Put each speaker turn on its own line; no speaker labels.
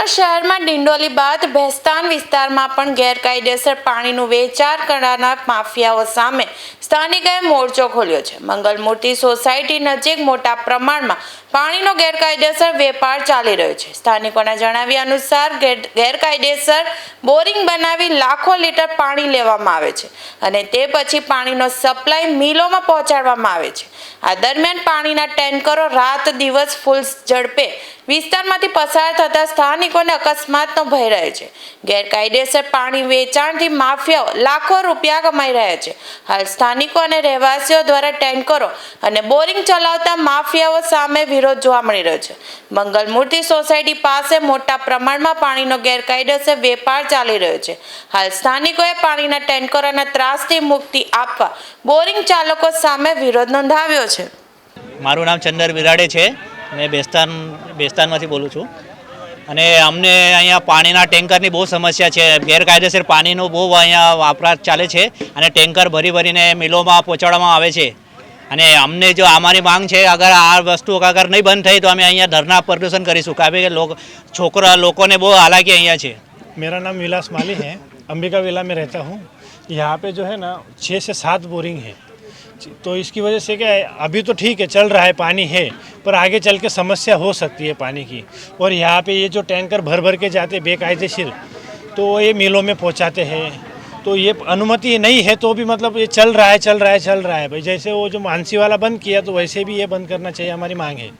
शहर में डिंडोली बाद भैस्तान विस्तार में पण गैरकायदेसर पाणीનું વેચાણ કરનાર માફિયાઓ સામે સ્થાનિકોએ મોરચો ખોલ્યો છે। મંગલમૂર્તિ સોસાયટી નજીક મોટા પ્રમાણમાં પાણીનો ગેરકાયદેસર વેપાર ચાલી રહ્યો છે। સ્થાનિકોના જણાવ્યા અનુસાર ગેરકાયદેસર બોરિંગ બનાવી લાખો લીટર પાણી લેવામાં આવે છે અને તે પછી પાણીનો સપ્લાય મિલોમાં પહોંચાડવામાં આવે છે। આ દરમિયાન પાણીના ટેન્કરો રાત દિવસ ફૂલ ઝડપે વિસ્તારમાંથી પસાર થતા સ્થાનિકોને અકસ્માતનો ભય રહે છે। ગેરકાયદેસર પાણી વેચાણથી માફિયાઓ લાખો રૂપિયા કમાઈ રહ્યા છે। હાલ સ્થાનિકો અને રહેવાસીઓ દ્વારા ટેન્કરો અને બોરિંગ ચલાવતા માફિયાઓ સામે વિરોધ જોવા મળી રહ્યો છે। મંગલમૂર્તિ સોસાયટી પાસે મોટા પ્રમાણમાં પાણીનો ગેરકાયદેસર વેપાર ચાલી રહ્યો છે। હાલ સ્થાનિકોએ પાણીના ટેન્કરોના ત્રાસથી મુક્તિ આપવા બોરિંગ ચાલકો સામે વિરોધ નોંધાવ્યો છે।
મારું નામ ચંદર વિરાડે છે। मैं બેસ્તાનમાંથી બોલું છું અને અમને અહીંયા પાણીના ટેન્કરની બહુ સમસ્યા છે। ગેરકાયદેસર પાણીનો બહુ અહીંયા વપરાશ ચાલે છે અને ટેન્કર ભરીને મિલોમાં પહોંચાડવામાં આવે છે અને અમને જો અમારી માંગ છે અગર આ વસ્તુ અગર નહીં બંધ થઈ તો અમે અહીંયા ધરના પ્રદર્શન કરીશું કારણ કે લોકોને બહુ હાલાકી અહીંયા છે।
मेरा नाम विलास माली है, अंबिका विला में रहता हूँ। यहाँ पे जो है ना 6 से 7 बोरिंग है, तो इसकी वजह से क्या है, अभी तो ठीक है चल रहा है, पानी है, पर आगे चल के समस्या हो सकती है पानी की। और यहाँ पे ये जो टैंकर भर के जाते बेकायदेशीर, तो ये मिलों में पहुँचाते हैं, तो ये अनुमति नहीं है तो भी मतलब ये चल रहा है भाई। जैसे वो जो मानसी वाला बंद किया तो वैसे भी ये बंद करना चाहिए, हमारी मांग है।